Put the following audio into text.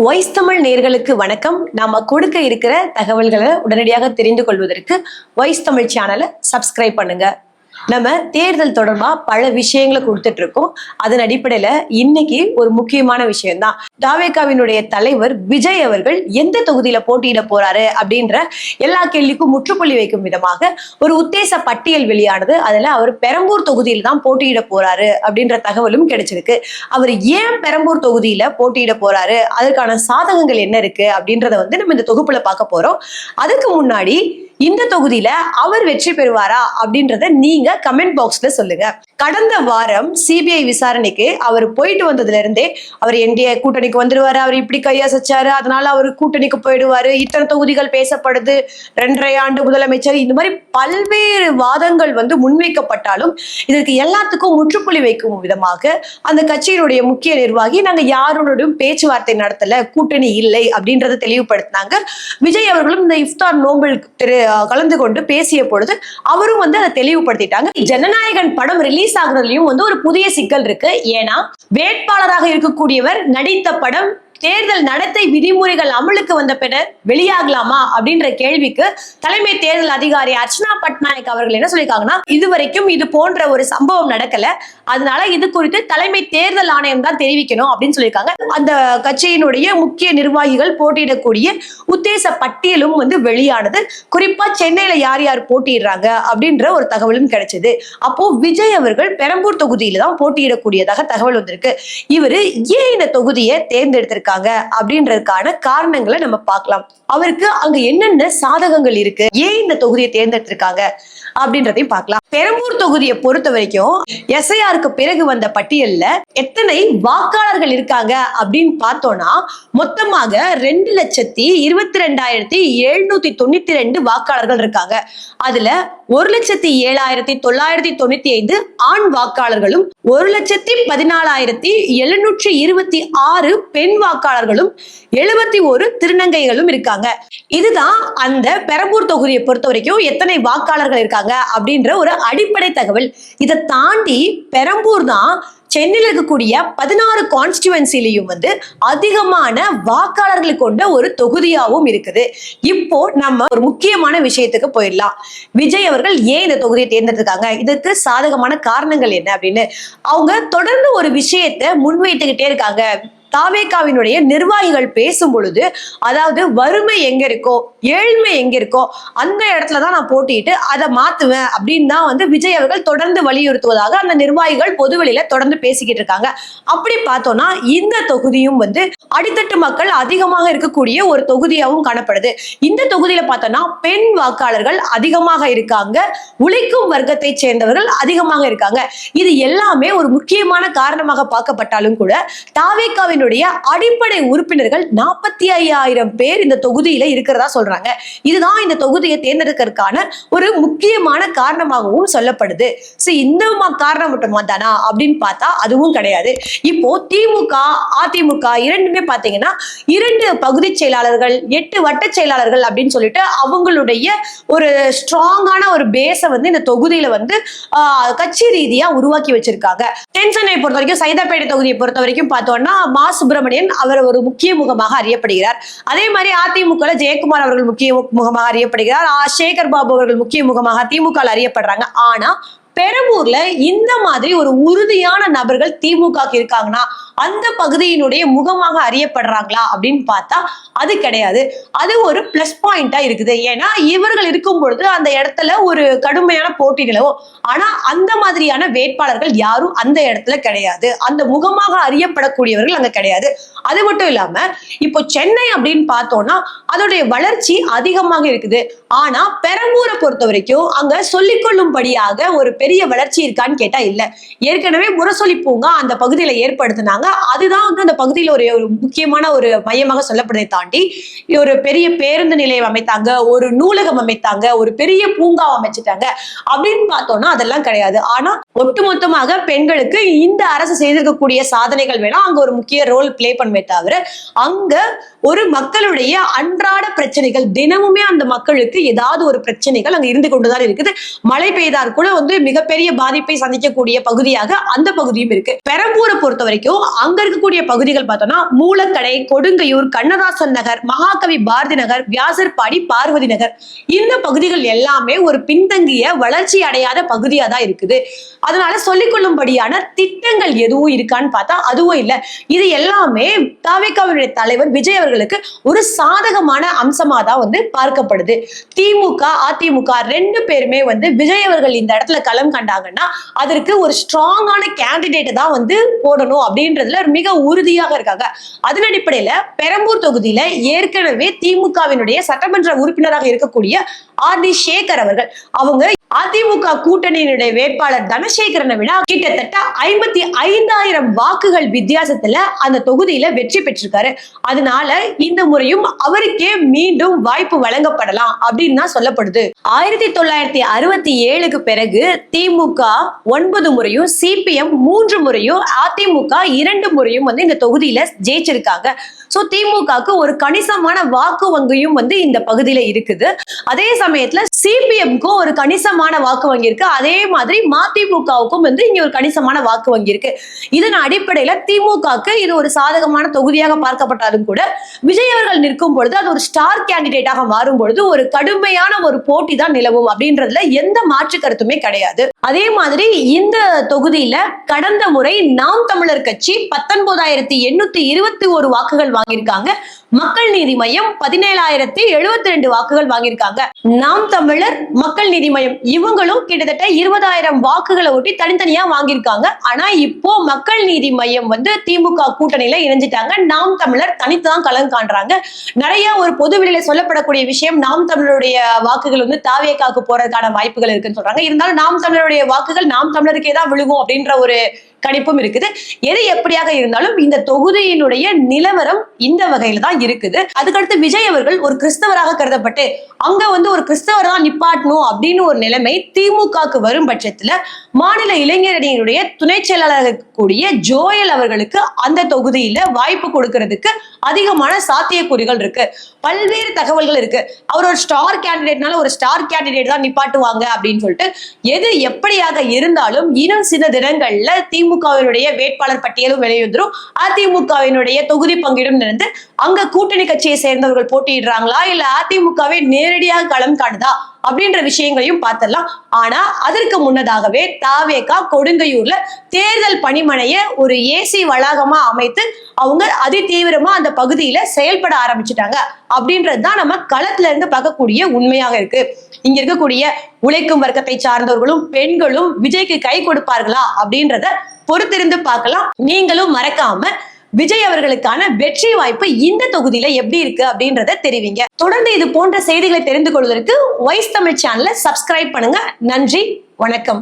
Voice Tamil நேயர்களுக்கு வணக்கம். நாம கொடுக்க இருக்கிற தகவல்களை உடனடியாக தெரிந்து கொள்வதற்கு வாய்ஸ் தமிழ் சேனலை சப்ஸ்கிரைப் பண்ணுங்க. நம்ம தேர்தல் தொடர்பா பல விஷயங்களை கொடுத்துட்டு இருக்கோம். அதன் அடிப்படையில இன்னைக்கு ஒரு முக்கியமான விஷயம் தான். தாவேகாவினுடைய தலைவர் விஜய் அவர்கள் எந்த தொகுதியில போட்டியிட போறாரு அப்படின்ற எல்லா கேள்விக்கும் முற்றுப்புள்ளி வைக்கும் விதமாக ஒரு உத்தேச பட்டியல் வெளியானது. அதுல அவர் பெரம்பூர் தொகுதியில் தான் போட்டியிட போறாரு அப்படின்ற தகவலும் கிடைச்சிருக்கு. அவர் ஏன் பெரம்பூர் தொகுதியில போட்டியிட போறாரு, அதற்கான சாதகங்கள் என்ன இருக்கு அப்படின்றத நம்ம இந்த தொகுப்புல பார்க்க போறோம். அதுக்கு முன்னாடி இந்த தொகுதியில அவர் வெற்றி பெறுவாரா அப்படின்றத நீங்க கமெண்ட் பாக்ஸ்ல சொல்லுங்க. கடந்த வாரம் சிபிஐ விசாரணைக்கு அவர் போயிட்டு வந்ததுல இருந்தே அவர் என்டிஏ கூட்டணிக்கு வந்துருவாரு, அவர் இப்படி கையசைச்சாரு, அதனால அவர் கூட்டணிக்கு போயிடுவாரு, இத்தனை தொகுதிகள் பேசப்படுது, 2.5 ஆண்டு முதலமைச்சர், இந்த மாதிரி பல்வேறு வாதங்கள் முன்வைக்கப்பட்டாலும் இதற்கு எல்லாத்துக்கும் முற்றுப்புள்ளி வைக்கும் விதமாக அந்த கட்சியினுடைய முக்கிய நிர்வாகி நாங்க யாரோடும் பேச்சுவார்த்தை நடத்தல, கூட்டணி இல்லை அப்படின்றத தெளிவுபடுத்தினாங்க. விஜய் அவர்களும் இந்த இஃப்தார் நோம்பல் கலந்து கொண்டு பேசிய பொழுது அவரும் அதை தெளிவுபடுத்திட்டாங்க. ஜனநாயகன் படம் ரிலீஸ் ஆகுறதுலயும் ஒரு புதிய சிக்கல் இருக்கு. ஏன்னா வேட்பாளராக இருக்கக்கூடியவர் நடித்த படம் தேர்தல் நடத்தை விதிமுறைகள் அமலுக்கு வந்த பின்னர் வெளியாகலாமா அப்படின்ற கேள்விக்கு தலைமை தேர்தல் அதிகாரி அர்ச்சனா பட்நாயக் அவர்கள் என்ன சொல்லியிருக்காங்கன்னா, இதுவரைக்கும் இது போன்ற ஒரு சம்பவம் நடக்கல, அதனால இது குறித்து தலைமை தேர்தல் ஆணையம் தான் தெரிவிக்கணும் அப்படின்னு சொல்லியிருக்காங்க. அந்த கட்சியினுடைய முக்கிய நிர்வாகிகள் போட்டியிடக்கூடிய உத்தேச பட்டியலும் வெளியானது. குறிப்பா சென்னையில யார் யார் போட்டியிடுறாங்க அப்படின்ற ஒரு தகவலும் கிடைச்சது. அப்போ விஜய் அவர்கள் பெரம்பூர் தொகுதியில தான் போட்டியிடக்கூடியதாக தகவல் வந்திருக்கு. இவரு ஏன் இந்த தொகுதியை தேர்ந்தெடுத்திருக்காங்க அப்படின்றதுக்கான காரணங்களை நம்ம பார்க்கலாம். அவருக்கு அங்க என்னென்ன சாதகங்கள் இருக்கு, ஏன் இந்த தொகுதியை தேர்ந்தெடுத்திருக்காங்க அப்படின்றதையும் பார்க்கலாம். பெரம்பூர் தொகுதியை பொறுத்த வரைக்கும் எஸ்ஐஆருக்கு பிறகு வந்த பட்டியல்ல எத்தனை வாக்காளர்கள் இருக்காங்க அப்படின்னு பார்த்தோம்னா மொத்தமாக 2,22,792 வாக்காளர்கள் இருக்காங்க. அதுல 1,07,995 ஆண் வாக்காளர்களும் 1,14,726 பெண் வாக்காளர்களும் 71 திருநங்கைகளும் இருக்காங்க. இதுதான் அந்த பெரம்பூர் தொகுதியை பொறுத்த வரைக்கும் எத்தனை வாக்காளர்கள் இருக்காங்க அப்படின்ற ஒரு அடிப்படை தகவல். இதை தாண்டி பெரம்பூர் தான் சென்னையில் இருக்கக்கூடிய 16 கான்ஸ்டிடுவன்சிலையும் அதிகமான வாக்காளர்கள் கொண்ட ஒரு தொகுதியாகவும் இருக்குது. இப்போ நம்ம ஒரு முக்கியமான விஷயத்துக்கு போயிடலாம். விஜய் அவர்கள் ஏன் இந்த தொகுதியை தேர்ந்தெடுத்திருக்காங்க, இதற்கு சாதகமான காரணங்கள் என்ன அப்படின்னு அவங்க தொடர்ந்து ஒரு விஷயத்தை முன்வைத்துக்கிட்டே இருக்காங்க. தாவேகாவினுடைய நிர்வாகிகள் பேசும் பொழுது, அதாவது வறுமை எங்க இருக்கோ, ஏழ்மை எங்க இருக்கோ அந்த இடத்துலதான் நான் போட்டிட்டு அதை மாத்துவேன் அப்படின்னு தான் விஜய் அவர்கள் தொடர்ந்து வலியுறுத்துவதாக அந்த நிர்வாகிகள் பொதுவெளியில தொடர்ந்து பேசிக்கிட்டு இருக்காங்க. அப்படி பார்த்தோம்னா இந்த தொகுதியும் அடித்தட்டு மக்கள் அதிகமாக இருக்கக்கூடிய ஒரு தொகுதியாகவும் காணப்படுது. இந்த தொகுதியில பார்த்தோம்னா பெண் வாக்காளர்கள் அதிகமாக இருக்காங்க, உழைக்கும் வர்க்கத்தை சேர்ந்தவர்கள் அதிகமாக இருக்காங்க. இது எல்லாமே ஒரு முக்கியமான காரணமாக பார்க்கப்பட்டாலும் கூட தாவேகாவின் அடிப்படை உறுப்பினர்கள் 45,000 பேர் இந்த தொகுதியில இருக்கிறதா சொல்றாங்க. இதுதான் இந்த தொகுதியை தேர்ந்தெடுக்கிறதுக்கான ஒரு முக்கியமான காரணமாகவும் சொல்லப்படுது. இந்த காரணம் மட்டுமா தானா அப்படின்னு பார்த்தா அதுவும் கிடையாது. இப்போ திமுக அதிமுக இரண்டுமே பாத்தீங்கன்னா 2 பகுதி செயலாளர்கள் 8 வட்ட செயலாளர்கள் அப்படின்னு சொல்லிட்டு அவங்களுடைய ஒரு ஸ்ட்ராங்கான ஒரு பேஸ இந்த தொகுதியில கட்சி ரீதியா உருவாக்கி வச்சிருக்காங்க. தென்சென்னை பொறுத்த வரைக்கும் சைதாப்பேட்டை தொகுதியை பொறுத்த வரைக்கும் பார்த்தோம்னா சுப்பிரமணியன் அவர் ஒரு முக்கிய முகமாக அறியப்படுகிறார். அதே மாதிரி அதிமுக ஜெயக்குமார் அவர்கள் முக்கிய முகமாக அறியப்படுகிறார். சேகர் பாபு அவர்கள் முக்கிய முகமாக திமுக அறியப்படுறாங்க. ஆனா பெரம்பூர்ல இந்த மாதிரி ஒரு உறுதியான நபர்கள் திமுக இருக்காங்கன்னா அந்த பகுதியினுடைய முகமாக அறியப்படுறாங்களா அப்படின்னு பார்த்தா அது கிடையாது. அது ஒரு பிளஸ் பாயிண்டா இருக்குது. ஏன்னா இவர்கள் இருக்கும் பொழுது அந்த இடத்துல ஒரு கடுமையான போட்டி நிலவும். ஆனா அந்த மாதிரியான வேட்பாளர்கள் யாரும் அந்த இடத்துல கிடையாது. அந்த முகமாக அறியப்படக்கூடியவர்கள் அங்க கிடையாது. அது மட்டும் இல்லாம இப்போ சென்னை அப்படின்னு பார்த்தோம்னா அதோடைய வளர்ச்சி அதிகமாக இருக்குது. ஆனா பெரம்பூரை பொறுத்த வரைக்கும் அங்க சொல்லிக்கொள்ளும்படியாக ஒரு பெரிய வளர்ச்சி இருக்கான்னு கேட்டா இல்ல. ஏற்கனவே முரசொலி பூங்கா அந்த பகுதியில ஏற்படுத்தினாங்க. அதுதான் அந்த பகுதியில ஒரு முக்கியமான ஒரு மையமாக சொல்லப்படுவதை தாண்டி ஒரு பெரிய பேருந்து நிலையம் அமைத்தாங்க, ஒரு நூலகம் அமைத்தாங்க, ஒரு பெரிய பூங்கா அமைச்சிட்டாங்க அப்படின்னு பார்த்தோம்னா அதெல்லாம் கிடையாது. ஆனா ஒட்டுமொத்தமாக பெண்களுக்கு இந்த அரசு செய்திருக்கக்கூடிய சாதனைகள் வேணா அங்க ஒரு முக்கிய ரோல் பிளே பண்ணுமே தவிர அங்க ஒரு மக்களுடைய அன்றாட பிரச்சனைகள் தினமுமே அந்த மக்களுக்கு ஏதாவது ஒரு பிரச்சனைகள் அங்க இருந்து கொண்டுதான் இருக்குது. மழை பெய்தால் கூட மிக மிகப்பெரிய பாதிப்பை சந்திக்கக்கூடிய பகுதியாக அந்த பகுதியும் இருக்கு. பெரம்பூரை பொறுத்த வரைக்கும் அங்க இருக்கக்கூடிய பகுதிகள் பார்த்தோம்னா மூலக்கடை, கொடுங்கையூர், கண்ணதாசன் நகர், மகாகவி பாரதி நகர், வியாசர்பாடி, பார்வதி நகர், இந்த பகுதிகள் எல்லாமே ஒரு பின்தங்கிய வளர்ச்சி அடையாத பகுதியா தான் இருக்குது. அதனால சொல்லிக் கொள்ளும்படியான திட்டங்கள் எதுவும் இருக்கான்னு பார்த்தா அதுவும் இல்ல. இது எல்லாமே தவிகவினுடைய தலைவர் விஜய் அவர்களுக்கு ஒரு சாதகமான அம்சமா தான் பார்க்கப்படுது. திமுக, அதிமுக ரெண்டு பேருமே விஜய் அவர்கள் இந்த இடத்துல களம் கண்டாங்கன்னா அதற்கு ஒரு ஸ்ட்ராங்கான கேண்டிடேட் தான் போடணும் அப்படின்றதுல மிக உறுதியாக இருக்காங்க. அதன் அடிப்படையில பெரம்பூர் தொகுதியில ஏற்கனவே திமுகவினுடைய சட்டமன்ற உறுப்பினராக இருக்கக்கூடிய ஆர்.டி. சேகர் அவர்கள் அவங்க அதிமுக கூட்டணியினுடைய வேட்பாளர் தனசேகரனை விட கிட்டத்தட்ட 55,000 வாக்குகள் வித்தியாசத்துல அந்த தொகுதியில வெற்றி பெற்றிருக்காரு. அதனால இந்த முறையும் அவருக்கே மீண்டும் வாய்ப்பு வழங்கப்படலாம் அப்படின்னு தான் சொல்லப்படுது. 1967க்கு பிறகு திமுக 9 முறையும், சிபிஎம் 3 முறையும், அதிமுக 2 முறையும் இந்த தொகுதியில ஜெயிச்சிருக்காங்க. சோ திமுகவுக்கு ஒரு கணிசமான வாக்கு வங்கியும் இந்த பகுதியில இருக்குது. அதே சமயத்துல சிபிஎம்க்கும் ஒரு கணிசமான வாக்கு வங்கி இருக்கு. அதே மாதிரி மதிமுகவுக்கும் இங்க ஒரு கணிசமான வாக்கு வங்கி இருக்கு. இதன் அடிப்படையில திமுகவுக்கு இது ஒரு சாதகமான தொகுதியாக பார்க்கப்பட்டாலும் கூட விஜய் அவர்கள் நிற்கும் பொழுது அது ஒரு ஸ்டார் கேண்டிடேட்டாக மாறும் பொழுது ஒரு கடுமையான ஒரு போட்டி தான் நிலவும் அப்படின்றதுல எந்த மாற்று கருத்துமே கிடையாது. அதே மாதிரி இந்த தொகுதியில கடந்த முறை நாம் தமிழர் கட்சி 19,821 வாக்குகள் வாங்கியிருக்காங்க. மக்கள் நீதி மையம் 17,072 வாக்குகள் வாங்கியிருக்காங்க. நாம் தமிழர், மக்கள் நீதி மையம் இவங்களும் கிட்டத்தட்ட 20,000 வாக்குகளை ஒட்டி தனித்தனியா வாங்கியிருக்காங்க. ஆனா இப்போ மக்கள் நீதி மையம் திமுக கூட்டணியில இணைஞ்சிட்டாங்க. நாம் தமிழர் தனித்துதான் களம் காண்றாங்க. நிறைய ஒரு பொதுவெளியில சொல்லப்படக்கூடிய விஷயம் நாம் தமிழருடைய வாக்குகள் தாவேகாக்கு போறதுக்கான வாய்ப்புகள் இருக்குன்னு சொல்றாங்க. இருந்தாலும் நாம் தமிழருடைய வாக்குகள் நாம் தமிழருக்கே தான் விழுகும் அப்படின்ற ஒரு கணிப்பும் இருக்குது. எது எப்படியாக இருந்தாலும் இந்த தொகுதியினுடைய நிலவரம் இந்த வகையில தான் இருக்குது. அதுக்கடுத்து விஜய் அவர்கள் ஒரு கிறிஸ்தவராக கருதப்பட்டு அங்க ஒரு கிறிஸ்தவர் தான் நிப்பாட்டணும் அப்படின்னு ஒரு நிலைமை திமுகக்கு வரும் பட்சத்துல மாநில இளைஞரணியினுடைய துணை செயலாளர் கூடிய ஜோயல் அவர்களுக்கு அந்த தொகுதியில வாய்ப்பு கொடுக்கறதுக்கு அதிகமான சாத்தியக்கூறுகள் இருக்கு. பல்வேறு தகவல்கள் இருக்கு. அவர் ஒரு ஸ்டார் கேண்டிடேட்னால ஒரு ஸ்டார் கேண்டிடேட் தான் நிப்பாட்டுவாங்க அப்படின்னு சொல்லிட்டு எது எப்படியாக இருந்தாலும் இன்னும் சில தினங்கள்ல திமுகவினுடைய வேட்பாளர் பட்டியலும் வெளிவந்துரும். அதிமுகவினுடைய தொகுதி பங்கீடும் நடந்து அங்க கூட்டணி கட்சியை சேர்ந்தவர்கள் போட்டியிடுறாங்களா இல்ல அதிமுகவே நேரடியாக களம் காணுதா அப்படின்ற விஷயங்களையும் பார்த்திடலாம். ஆனா அதற்கு முன்னதாகவே தாவேகா கொடுங்கையூர்ல தேர்தல் பணிமனைய ஒரு ஏசி வளாகமா அமைத்து அவங்க அதி தீவிரமா அந்த பகுதியில செயல்பட ஆரம்பிச்சுட்டாங்க அப்படின்றதுதான் நம்ம களத்துல இருந்து பார்க்கக்கூடிய உண்மையாக இருக்கு. இங்க இருக்கக்கூடிய உழைக்கும் வர்க்கத்தை சார்ந்தவர்களும் பெண்களும் விஜய்க்கு கை கொடுப்பார்களா அப்படின்றத பொறுத்திருந்து பார்க்கலாம். நீங்களும் மறக்காம விஜய் அவர்களுக்கான வெற்றி வாய்ப்பு இந்த தொகுதியில எப்படி இருக்கு அப்படின்றத தெரிவிங்க. தொடர்ந்து இது போன்ற செய்திகளை தெரிந்து கொள்வதற்கு வைஸ் தமிழ் சேனலை சப்ஸ்கிரைப் பண்ணுங்க. நன்றி, வணக்கம்.